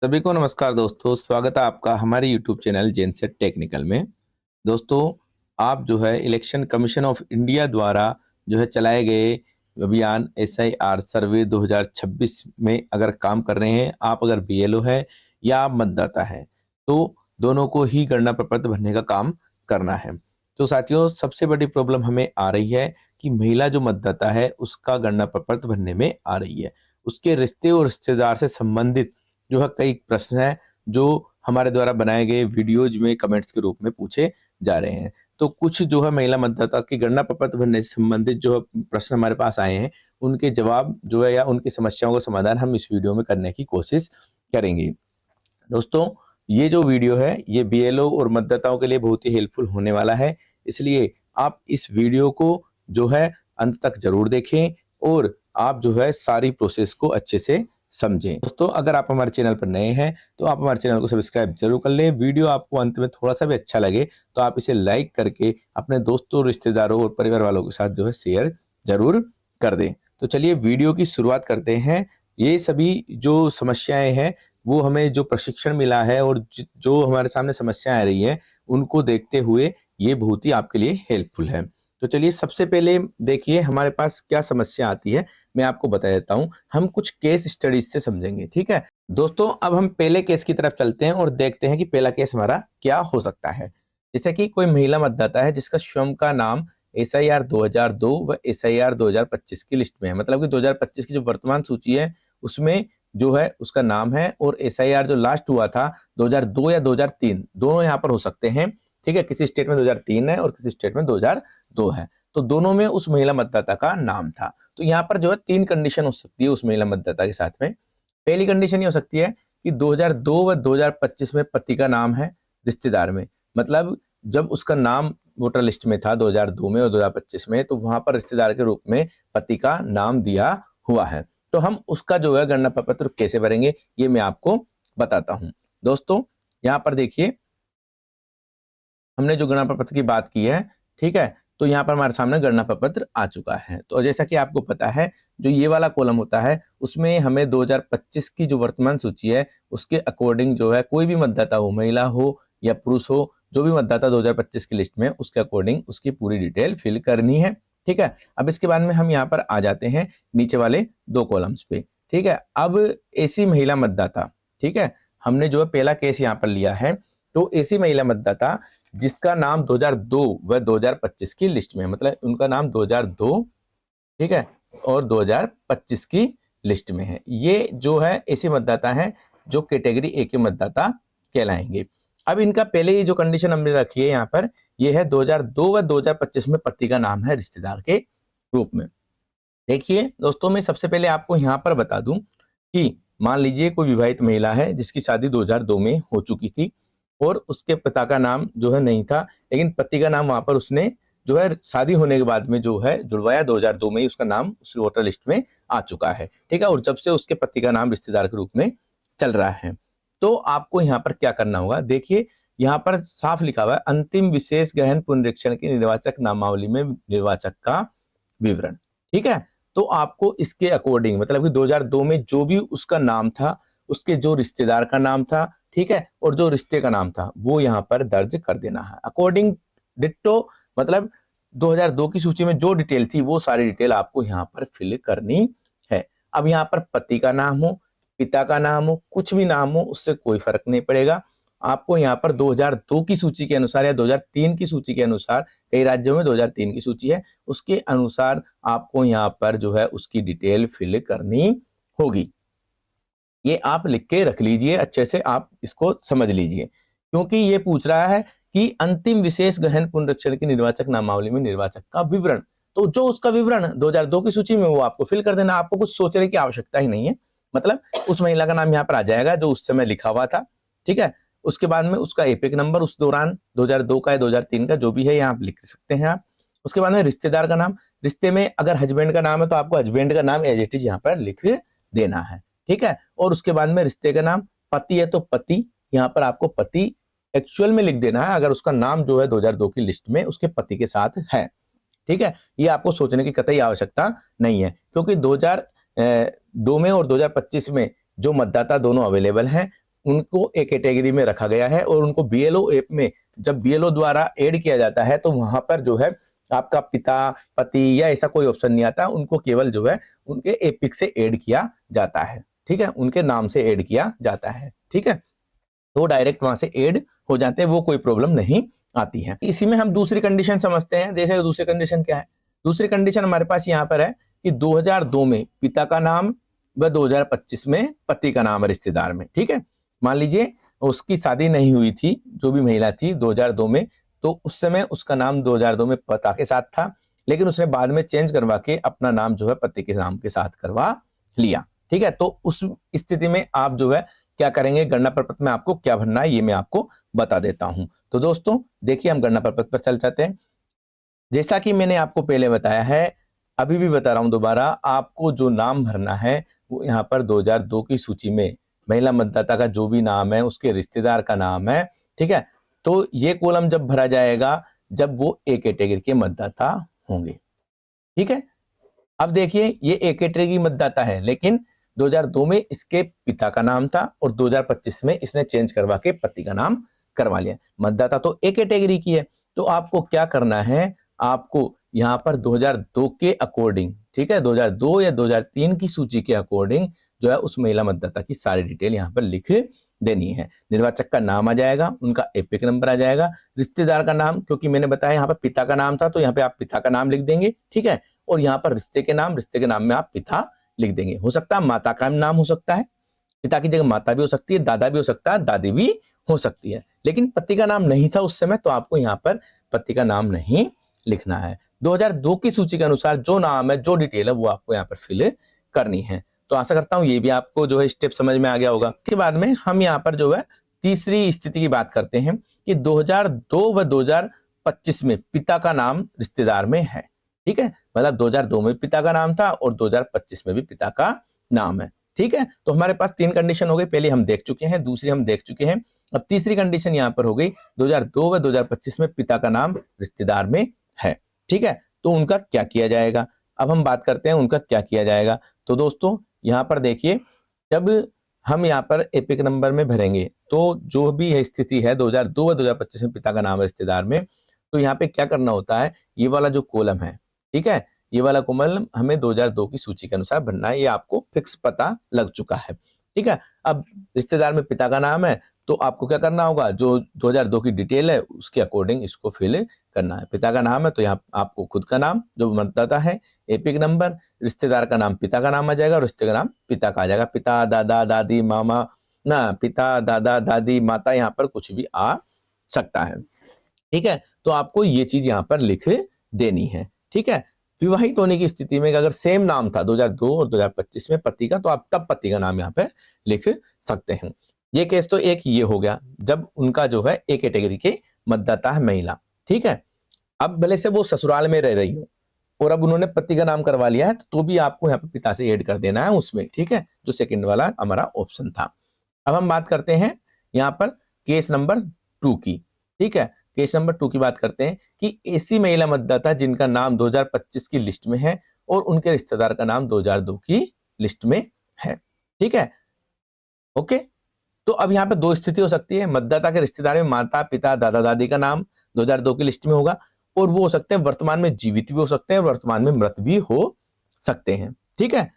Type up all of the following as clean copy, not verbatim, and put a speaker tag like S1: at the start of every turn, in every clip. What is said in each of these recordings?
S1: सभी को नमस्कार दोस्तों, स्वागत है आपका हमारे यूट्यूब चैनल जेनसेट टेक्निकल में। दोस्तों, आप जो है इलेक्शन कमीशन ऑफ इंडिया द्वारा जो है चलाए गए अभियान एसआईआर सर्वे 2026 में अगर काम कर रहे हैं, आप अगर बीएलओ है या आप मतदाता है, तो दोनों को ही गणना प्रपत्र भरने का काम करना है। तो साथियों, सबसे बड़ी प्रॉब्लम हमें आ रही है कि महिला जो मतदाता है उसका गणना प्रपत्र भरने में आ रही है। उसके रिश्ते और रिश्तेदार से संबंधित जो है कई प्रश्न हैं जो हमारे द्वारा बनाए गए वीडियोज में कमेंट्स के रूप में पूछे जा रहे हैं। तो कुछ जो है महिला मतदाता की गणना प्रपत्र भरने से संबंधित जो है प्रश्न हमारे पास आए हैं, उनके जवाब जो है या उनकी समस्याओं का समाधान हम इस वीडियो में करने की कोशिश करेंगे। दोस्तों, ये जो वीडियो है ये बीएलओ और मतदाताओं के लिए बहुत ही हेल्पफुल होने वाला है, इसलिए आप इस वीडियो को जो है अंत तक जरूर देखें और आप जो है सारी प्रोसेस को अच्छे से समझें। दोस्तों, अगर आप हमारे चैनल पर नए हैं तो आप हमारे चैनल को सब्सक्राइब जरूर कर लें। वीडियो आपको अंत में थोड़ा सा भी अच्छा लगे तो आप इसे लाइक करके अपने दोस्तों, रिश्तेदारों और परिवार वालों के साथ जो है शेयर जरूर कर दें। तो चलिए वीडियो की शुरुआत करते हैं। ये सभी जो समस्याएं हैं वो हमें जो प्रशिक्षण मिला है और जो हमारे सामने समस्याएं आ रही है उनको देखते हुए ये बहुत ही आपके लिए हेल्पफुल है। तो चलिए सबसे पहले देखिए हमारे पास क्या समस्या आती है, मैं आपको बता देता हूं। हम कुछ केस स्टडीज से समझेंगे, ठीक है दोस्तों। अब हम पहले केस की तरफ चलते हैं और देखते हैं कि पहला केस हमारा क्या हो सकता है। जैसे कि कोई महिला मतदाता है जिसका स्वयं का नाम एसआईआर 2002 व एसआईआर 2025 की लिस्ट में है, मतलब कि 2025 की जो वर्तमान सूची है उसमें जो है उसका नाम है, और एसआईआर जो लास्ट हुआ था 2002 या 2003 दोनों यहाँ पर हो सकते हैं, ठीक है। किसी स्टेट में 2003 है और किसी स्टेट में 2002 है, तो दोनों में उस महिला मतदाता का नाम था। तो यहाँ पर जो है तीन कंडीशन हो सकती है उस महिला मतदाता के साथ में। पहली कंडीशन ये हो सकती है कि 2002 व 2025 में पति का नाम है रिश्तेदार में, मतलब जब उसका नाम वोटर लिस्ट में था 2002 में और 2025 में, तो वहां पर रिश्तेदार के रूप में पति का नाम दिया हुआ है। तो हम उसका जो है गणना प्रपत्र कैसे भरेंगे ये मैं आपको बताता हूं। दोस्तों, यहाँ पर देखिए हमने जो गणना प्रपत्र की बात की है, ठीक है, तो यहाँ पर हमारे सामने गणना प्रपत्र आ चुका है। तो जैसा कि आपको पता है जो ये वाला कॉलम होता है उसमें हमें 2025 की जो वर्तमान सूची है उसके अकॉर्डिंग जो है कोई भी मतदाता हो, महिला हो या पुरुष हो, जो भी मतदाता 2025 की लिस्ट में उसके अकॉर्डिंग उसकी पूरी डिटेल फिल करनी है, ठीक है। अब इसके बाद में हम यहाँ पर आ जाते हैं नीचे वाले दो कॉलम्स पे, ठीक है। अब ऐसी महिला मतदाता, ठीक है, हमने जो है पहला केस यहाँ पर लिया है। तो ऐसी महिला मतदाता जिसका नाम 2002 व 2025 की लिस्ट में है, मतलब उनका नाम 2002, ठीक है, और 2025 की लिस्ट में है, ये जो है ऐसे मतदाता हैं जो कैटेगरी ए के मतदाता कहलाएंगे। अब इनका पहले ही जो कंडीशन हमने रखी है यहाँ पर, ये है 2002 व 2025 में पति का नाम है रिश्तेदार के रूप में। देखिए दोस्तों, मैं सबसे पहले आपको यहाँ पर बता दूं कि मान लीजिए कोई विवाहित महिला है जिसकी शादी 2002 में हो चुकी थी और उसके पिता का नाम जो है नहीं था, लेकिन पति का नाम वहां पर उसने जो है शादी होने के बाद में जो है जुड़वाया, 2002 में ही उसका नाम उस वोटर लिस्ट में आ चुका है, ठीक है। और जब से उसके पति का नाम रिश्तेदार के रूप में चल रहा है, तो आपको यहाँ पर क्या करना होगा। देखिए यहाँ पर साफ लिखा हुआ है अंतिम विशेष गहन पुनरीक्षण की निर्वाचक नामावली में निर्वाचक का विवरण, ठीक है। तो आपको इसके अकॉर्डिंग, मतलब कि 2002 में जो भी उसका नाम था उसके जो रिश्तेदार का नाम था, ठीक है, और जो रिश्ते का नाम था वो यहाँ पर दर्ज कर देना है अकॉर्डिंग डिट्टो, मतलब 2002 की सूची में जो डिटेल थी वो सारी डिटेल आपको यहाँ पर फिल करनी है। अब यहाँ पर पति का नाम हो, पिता का नाम हो, कुछ भी नाम हो, उससे कोई फर्क नहीं पड़ेगा। आपको यहाँ पर 2002 की सूची के अनुसार या 2003 की सूची के अनुसार, कई राज्यों में 2003 की सूची है, उसके अनुसार आपको यहाँ पर जो है उसकी डिटेल फिल करनी होगी। ये आप लिख के रख लीजिए, अच्छे से आप इसको समझ लीजिए, क्योंकि ये पूछ रहा है कि अंतिम विशेष गहन पुनरीक्षण की निर्वाचक नामावली में निर्वाचक का विवरण। तो जो उसका विवरण 2002 की सूची में वो आपको फिल कर देना, आपको कुछ सोचने की आवश्यकता ही नहीं है। मतलब उस महिला का नाम यहाँ पर आ जाएगा जो उस समय लिखा हुआ था, ठीक है। उसके बाद में उसका एपिक नंबर उस दौरान 2002 का या 2003 का जो भी है यहाँ लिख सकते हैं आप। उसके बाद में रिश्तेदार का नाम, रिश्ते में अगर हस्बैंड का नाम है तो आपको हस्बैंड का नाम एज इट इज यहाँ पर लिख देना है, ठीक है। और उसके बाद में रिश्ते का नाम, पति है तो पति, यहाँ पर आपको पति एक्चुअल में लिख देना है अगर उसका नाम जो है 2002 की लिस्ट में उसके पति के साथ है, ठीक है। ये आपको सोचने की कतई आवश्यकता नहीं है, क्योंकि 2002 में और 2025 में जो मतदाता दोनों अवेलेबल हैं उनको एक कैटेगरी में रखा गया है और उनको बीएलओ ऐप में जब बीएलओ द्वारा ऐड किया जाता है तो वहां पर जो है आपका पिता, पति या ऐसा कोई ऑप्शन नहीं आता, उनको केवल जो है उनके एपिक से ऐड किया जाता है। ठीक है, उनके नाम से ऐड किया जाता है। ठीक है, तो डायरेक्ट वहां से ऐड हो जाते हैं, वो कोई प्रॉब्लम नहीं आती है। इसी में हम दूसरी कंडीशन समझते हैं। जैसे दूसरी कंडीशन क्या है? दूसरी कंडीशन हमारे पास यहाँ पर है कि 2002 में पिता का नाम व 2025 में पति का नाम रिश्तेदार में। ठीक है, मान लीजिए उसकी शादी नहीं हुई थी, जो भी महिला थी 2002 में, तो उस समय उसका नाम 2002 में पिता के साथ था, लेकिन उसने बाद में चेंज करवा के अपना नाम जो है पति के नाम के साथ करवा लिया। ठीक है, तो उस स्थिति में आप जो है क्या करेंगे, गणना प्रपत्र में आपको क्या भरना है ये मैं आपको बता देता हूं। तो दोस्तों देखिए, हम गणना प्रपत्र पर चल जाते हैं। जैसा कि मैंने आपको पहले बताया है, अभी भी बता रहा हूं दोबारा, आपको जो नाम भरना है वो यहाँ पर 2002 की सूची में महिला मतदाता का जो भी नाम है उसके रिश्तेदार का नाम है। ठीक है, तो ये कॉलम जब भरा जाएगा जब वो ए कैटेगरी के मतदाता होंगे। ठीक है, अब देखिए ये ए कैटेगरी मतदाता है, लेकिन 2002 में इसके पिता का नाम था और 2025 में इसने चेंज करवा के पति का नाम करवा लिया। मतदाता तो ए कैटेगरी की है, तो आपको क्या करना है, आपको यहाँ पर 2002 के अकॉर्डिंग, ठीक है, 2002 या 2003 की सूची के अकॉर्डिंग जो है उस महिला मतदाता की सारी डिटेल यहाँ पर लिख देनी है। निर्वाचक का नाम आ जाएगा, उनका एपिक नंबर आ जाएगा, रिश्तेदार का नाम, क्योंकि मैंने बताया यहाँ पर पिता का नाम था तो यहाँ पे आप पिता का नाम लिख देंगे। ठीक है, और यहाँ पर रिश्ते के नाम में आप पिता लिख देंगे। हो सकता है माता का नाम हो सकता है, पिता की जगह माता भी हो सकती है, दादा भी हो सकता है, दादी भी हो सकती है, लेकिन पति का नाम नहीं था उस समय, तो आपको यहाँ पर पति का नाम नहीं लिखना है। 2002 की सूची के अनुसार जो नाम है, जो डिटेल है, वो आपको यहाँ पर फिल करनी है। तो आशा करता हूं ये भी आपको जो है स्टेप समझ में आ गया होगा। इसके बाद में हम यहाँ पर जो है तीसरी स्थिति की बात करते हैं कि 2002 व 2025 में पिता का नाम रिश्तेदार में है। ठीक है, मतलब 2002 में पिता का नाम था और 2025 में भी पिता का नाम है। ठीक है, तो हमारे पास तीन कंडीशन हो गई, पहले हम देख चुके हैं, दूसरी हम देख चुके हैं, अब तीसरी कंडीशन यहाँ पर हो गई 2002 व 2025 में पिता का नाम रिश्तेदार में है। ठीक है, तो उनका क्या किया जाएगा, अब हम बात करते हैं उनका क्या किया जाएगा। तो दोस्तों यहाँ पर देखिए, जब हम यहाँ पर एपिक नंबर में भरेंगे तो जो भी है स्थिति है 2002 व 2025 में पिता का नाम है रिश्तेदार में, तो यहाँ पे क्या करना होता है, ये वाला जो कॉलम है, ठीक है, ये वाला कॉलम हमें 2002 की सूची के अनुसार भरना है, ये आपको फिक्स पता लग चुका है। ठीक है, अब रिश्तेदार में पिता का नाम है तो आपको क्या करना होगा, जो 2002 की डिटेल है उसके अकॉर्डिंग इसको फिल करना है। पिता का नाम है तो यहाँ आपको खुद का नाम जो मतदाता है, एपिक नंबर, रिश्तेदार का नाम पिता का नाम आ जाएगा, रिश्ते का नाम पिता का आ जाएगा। पिता, दादा, दादी, मामा ना, पिता, दादा, दादी, माता, यहाँ पर कुछ भी आ सकता है। ठीक है, तो आपको ये चीज यहाँ पर लिख देनी है। ठीक है, विवाहित होने की स्थिति में अगर सेम नाम था 2002 और 2025 में पति का, तो आप तब पति का नाम यहाँ पे लिख सकते हैं। ये केस तो एक ये हो गया जब उनका जो है ए कैटेगरी के मतदाता है महिला। ठीक है, अब भले से वो ससुराल में रह रही हो और अब उन्होंने पति का नाम करवा लिया है, तो भी आपको यहाँ पे पिता से ऐड कर देना है उसमें। ठीक है, जो सेकंड वाला हमारा ऑप्शन था। अब हम बात करते हैं यहाँ पर केस नंबर 2 की। ठीक है, केस नंबर 2 की बात करते हैं कि ऐसी महिला मतदाता जिनका नाम 2025 की लिस्ट में है और उनके रिश्तेदार का नाम 2002 की लिस्ट में है। ठीक है, ओके, तो अब यहाँ पे दो स्थिति हो सकती है, मतदाता के रिश्तेदार में माता, पिता, दादा, दादी का नाम 2002 की लिस्ट में होगा, और वो हो सकते हैं वर्तमान में जीवित भी हो सकते हैं, वर्तमान में मृत भी हो सकते हैं। ठीक है,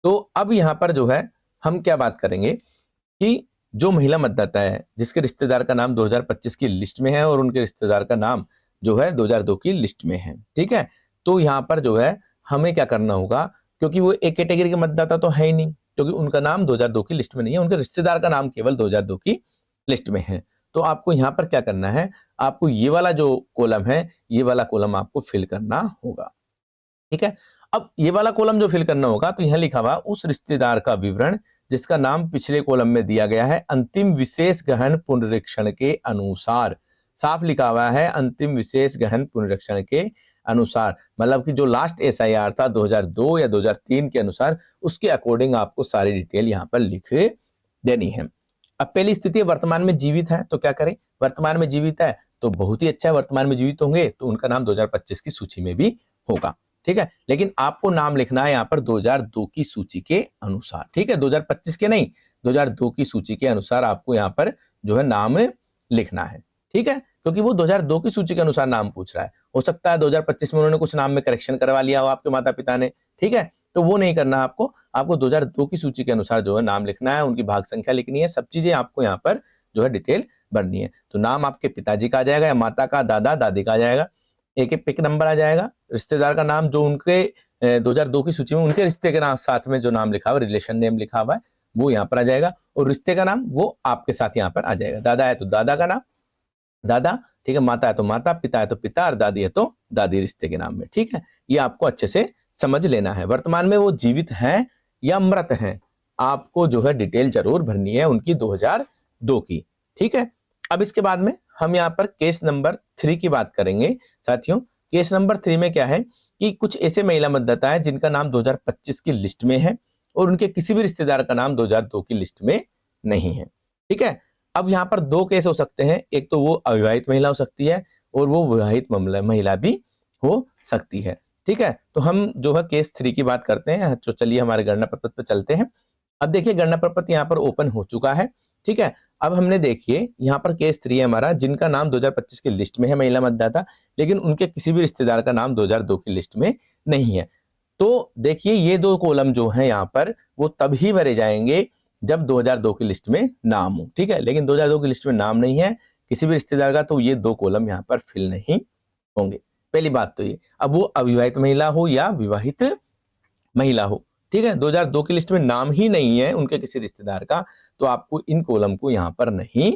S1: तो अब यहाँ पर जो है हम क्या बात करेंगे कि जो महिला मतदाता है जिसके रिश्तेदार का नाम 2025 की लिस्ट में है और उनके रिश्तेदार का नाम जो है 2002 की लिस्ट में है। ठीक है, तो यहाँ पर जो है हमें क्या करना होगा, क्योंकि वो एक कैटेगरी के मतदाता तो है ही नहीं, क्योंकि उनका नाम 2002 की लिस्ट में नहीं है, उनके रिश्तेदार का नाम केवल 2002 की लिस्ट में है। तो आपको यहाँ पर क्या करना है, आपको ये वाला जो कॉलम है, ये वाला कॉलम आपको फिल करना होगा। ठीक है, अब ये वाला कॉलम जो फिल करना होगा, तो यहाँ लिखा हुआ उस रिश्तेदार का विवरण जिसका नाम पिछले कॉलम में दिया गया है अंतिम विशेष गहन पुनरीक्षण के अनुसार। साफ लिखा हुआ है अंतिम विशेष गहन पुनरीक्षण के अनुसार, मतलब कि जो लास्ट एसआईआर था 2002 या 2003 के अनुसार, उसके अकॉर्डिंग आपको सारी डिटेल यहाँ पर लिख देनी है। अब पहली स्थिति वर्तमान में जीवित है, तो क्या करें, वर्तमान में जीवित है तो बहुत ही अच्छा है, वर्तमान में जीवित होंगे तो उनका नाम 2025 की सूची में भी होगा। ठीक है, लेकिन आपको नाम लिखना है यहाँ पर 2002 की सूची के अनुसार। ठीक है, 2025 के नहीं, 2002 की सूची के अनुसार आपको यहाँ पर जो है नाम लिखना है। ठीक है, क्योंकि वो 2002 की सूची के अनुसार नाम पूछ रहा है। हो सकता है 2025 में उन्होंने कुछ नाम में करेक्शन करवा लिया हो आपके माता पिता ने, ठीक है, तो वो नहीं करना आपको 2002 की सूची के अनुसार जो है नाम लिखना है, उनकी भाग संख्या लिखनी है, सब चीजें आपको यहाँ पर जो है डिटेल भरनी है। तो नाम आपके पिताजी का आ जाएगा या माता का, दादा दादी का आ जाएगा, एक एक पिक नंबर आ जाएगा, रिश्तेदार का नाम जो उनके 2002 की सूची में उनके रिश्ते के नाम साथ में जो नाम लिखा हुआ है, रिलेशन नेम लिखा हुआ है, वो यहाँ पर आ जाएगा, और रिश्ते का नाम वो आपके साथ यहाँ पर आ जाएगा। दादा है तो दादा का नाम दादा, ठीक है, माता है तो माता, पिता है तो पिता, और दादी है तो दादी रिश्ते के नाम में। ठीक है, ये आपको अच्छे से समझ लेना है। वर्तमान में वो जीवित हैं या मृत हैं, आपको जो है डिटेल जरूर भरनी है उनकी 2002 की। ठीक है, अब इसके बाद में हम यहाँ पर केस नंबर 3 की बात करेंगे साथियों। केस नंबर 3 में क्या है कि कुछ ऐसे महिला मतदाता है जिनका नाम 2025 की लिस्ट में है और उनके किसी भी रिश्तेदार का नाम 2002 की लिस्ट में नहीं है। ठीक है, अब यहाँ पर दो केस हो सकते हैं, एक तो वो अविवाहित महिला हो सकती है और वो विवाहित महिला भी हो सकती है। ठीक है, तो हम जो है केस 3 की बात करते हैं। तो चलिए हमारे गणना प्रपत्र पे चलते हैं। अब देखिए गणना प्रपत्र यहाँ पर ओपन हो चुका है। ठीक है, अब हमने देखिए यहाँ पर केस 3 है हमारा, जिनका नाम 2025 की लिस्ट में है महिला मतदाता, लेकिन उनके किसी भी रिश्तेदार का नाम 2002 की लिस्ट में नहीं है। तो देखिए ये दो कॉलम जो है यहाँ पर वो तभी भरे जाएंगे जब 2002 की लिस्ट में नाम हो। ठीक है, लेकिन 2002 की लिस्ट में नाम नहीं है किसी भी रिश्तेदार का, तो ये दो कॉलम यहाँ पर फिल नहीं होंगे। पहली बात तो ये। अब वो अविवाहित महिला हो या विवाहित महिला हो, ठीक है, 2002 की लिस्ट में नाम ही नहीं है उनके किसी रिश्तेदार का, तो आपको इन कॉलम को यहाँ पर नहीं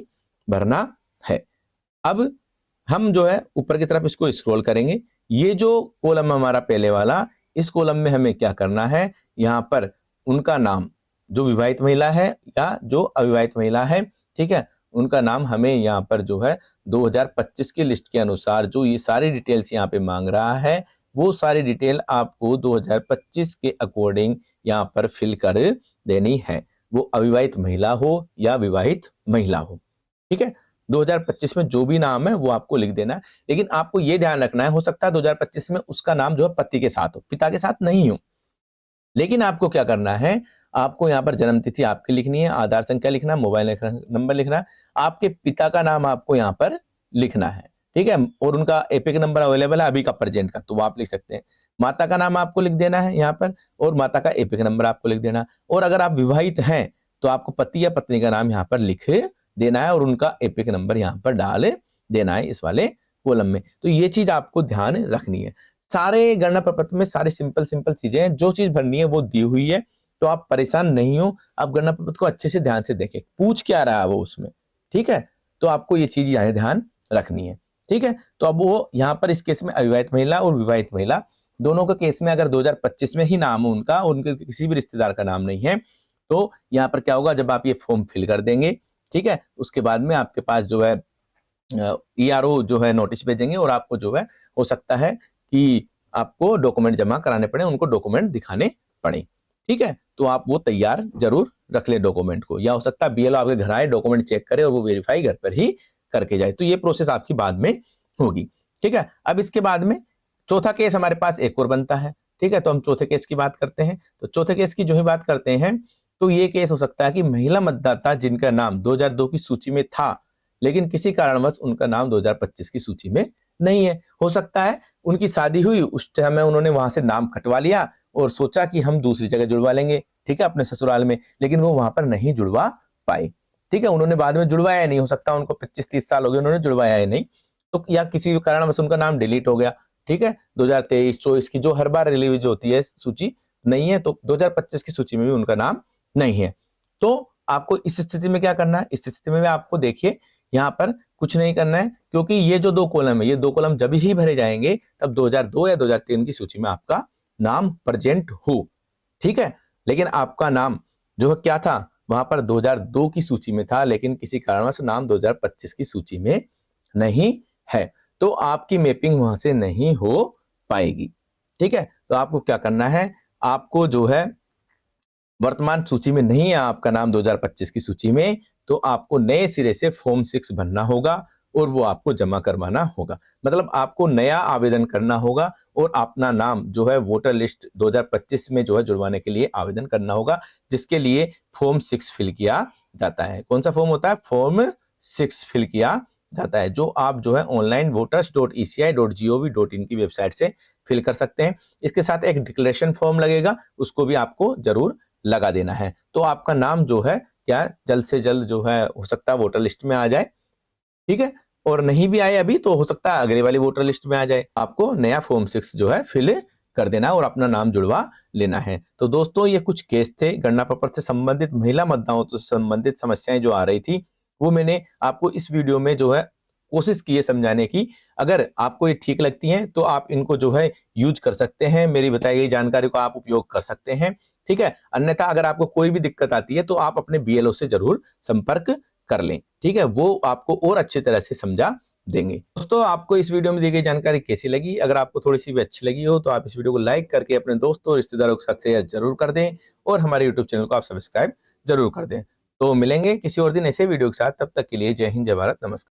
S1: भरना है। अब हम जो है ऊपर की तरफ इसको स्क्रॉल करेंगे। ये जो कॉलम हमारा पहले वाला, इस कॉलम में हमें क्या करना है, यहाँ पर उनका नाम जो विवाहित महिला है या जो अविवाहित महिला है, ठीक है, उनका नाम हमें यहाँ पर जो है 2025 की लिस्ट के अनुसार जो ये सारी डिटेल्स यहाँ पे मांग रहा है, वो सारी डिटेल आपको 2025 के अकॉर्डिंग यहाँ पर फिल कर देनी है, वो अविवाहित महिला हो या विवाहित महिला हो। ठीक है, 2025 में जो भी नाम है वो आपको लिख देना है, लेकिन आपको ये ध्यान रखना है, हो सकता है 2025 में उसका नाम जो है पति के साथ हो, पिता के साथ नहीं हो। लेकिन आपको क्या करना है, आपको यहाँ पर जन्म तिथि आपकी लिखनी है, आधार संख्या लिखना, मोबाइल नंबर लिखना, आपके पिता का नाम आपको यहाँ पर लिखना है। ठीक है, और उनका एपिक नंबर अवेलेबल है अभी का प्रेजेंट का, तो वो आप लिख सकते हैं। माता का नाम आपको लिख देना है यहाँ पर, और माता का एपिक नंबर आपको लिख देना, और अगर आप विवाहित हैं तो आपको पति या पत्नी का नाम यहाँ पर लिख देना है और उनका एपिक नंबर यहाँ पर डाल देना है इस वाले कॉलम में। तो ये चीज आपको ध्यान रखनी है। सारे गणना प्रपत्र में सारी सिंपल चीजें हैं, जो चीज भरनी है वो दी हुई है, तो आप परेशान नहीं हो। आप गणना प्रपत्र को अच्छे से ध्यान से देखें, पूछ क्या रहा है वो उसमें। ठीक है, तो आपको ये चीज यहाँ ध्यान रखनी है। ठीक है, तो अब वो यहाँ पर इस केस में अविवाहित महिला और विवाहित महिला दोनों के केस में अगर 2025 में ही नाम हो उनका, उनके किसी भी रिश्तेदार का नाम नहीं है, तो यहाँ पर क्या होगा, जब आप ये फॉर्म फिल कर देंगे, ठीक है, उसके बाद में आपके पास जो है ERO जो है नोटिस भेजेंगे और आपको जो है हो सकता है कि आपको डॉक्यूमेंट जमा कराने पड़े, उनको डॉक्यूमेंट दिखाने पड़े। ठीक है, तो आप वो तैयार जरूर रख ले डॉक्यूमेंट को, या हो सकता है BLO आपके घर आए, डॉक्यूमेंट चेक करे और वो वेरीफाई घर पर ही करके जाए, तो ये प्रोसेस आपकी बाद में होगी। ठीक है, अब इसके बाद में चौथा केस हमारे पास एक और बनता है। ठीक है, तो हम चौथे केस की बात करते हैं। तो चौथे केस की जो ही बात करते हैं, तो ये केस हो सकता है कि महिला मतदाता जिनका नाम 2002 की सूची में था, लेकिन किसी कारणवश उनका नाम 2025 की सूची में नहीं है। हो सकता है उनकी शादी हुई, उस समय उन्होंने वहां से नाम कटवा लिया और सोचा कि हम दूसरी जगह जुड़वा लेंगे, ठीक है, अपने ससुराल में, लेकिन वो वहां पर नहीं जुड़वा पाए। ठीक है, उन्होंने बाद में जुड़वाया नहीं, हो सकता है उनको 25-30 साल हो गए, उन्होंने जुड़वाया है नहीं, तो या किसी कारणवश उनका नाम डिलीट हो गया। ठीक है, 2023-24 की जो हर बार रिलीज होती है सूची नहीं है, तो 2025 की सूची में भी उनका नाम नहीं है। तो आपको इस स्थिति में क्या करना है, इस स्थिति में आपको देखिए यहाँ पर कुछ नहीं करना है, क्योंकि ये जो दो कॉलम है, ये दो कॉलम जब ही भरे जाएंगे तब 2002 या 2003 की सूची में आपका नाम प्रेजेंट हो। ठीक है, लेकिन आपका नाम जो है क्या था, वहां पर 2002 की सूची में था, लेकिन किसी कारणवश नाम 2025 की सूची में नहीं है, तो आपकी मैपिंग वहां से नहीं हो पाएगी। ठीक है, तो आपको क्या करना है, आपको जो है वर्तमान सूची में नहीं है आपका नाम 2025 की सूची में, तो आपको नए सिरे से फॉर्म 6 भरना होगा और वो आपको जमा करवाना होगा। मतलब आपको नया आवेदन करना होगा और अपना नाम जो है वोटर लिस्ट 2025 में जो है जुड़वाने के लिए आवेदन करना होगा, जिसके लिए फॉर्म 6 फिल किया जाता है। कौन सा फॉर्म होता है? फॉर्म 6 फिल किया जाता है, जो आप जो है ऑनलाइन voters.eci.gov.in की वेबसाइट से फिल कर सकते हैं। इसके साथ एक डिक्लेरेशन फॉर्म लगेगा, उसको भी आपको जरूर लगा देना है। तो आपका नाम जो है क्या जल्द से जल्द जो है हो सकता है वोटर लिस्ट में आ जाए, ठीक है। और नहीं भी आए अभी तो हो सकता है अगले वाली वोटर लिस्ट में आ जाए। आपको नया फॉर्म 6 जो है फिल कर देना और अपना नाम जुड़वा लेना है। तो दोस्तों ये कुछ केस थे गणना पेपर से संबंधित, महिला मतदाताओं से संबंधित समस्याएं जो आ रही थी वो मैंने आपको इस वीडियो में जो है कोशिश की है समझाने की। अगर आपको ये ठीक लगती हैं तो आप इनको जो है यूज कर सकते हैं, मेरी बताई गई जानकारी को आप उपयोग कर सकते हैं, ठीक है। अन्यथा अगर आपको कोई भी दिक्कत आती है तो आप अपने बीएलओ से जरूर संपर्क कर लें, ठीक है। वो आपको और अच्छी तरह से समझा देंगे। दोस्तों आपको इस वीडियो में दी गई जानकारी कैसी लगी? अगर आपको थोड़ी सी भी अच्छी लगी हो तो आप इस वीडियो को लाइक करके अपने दोस्तों और रिश्तेदारों के साथ शेयर जरूर कर दें और हमारे यूट्यूब चैनल को आप सब्सक्राइब जरूर कर दें। तो मिलेंगे किसी और दिन ऐसे वीडियो के साथ, तब तक के लिए जय हिंद, जय भारत, नमस्कार।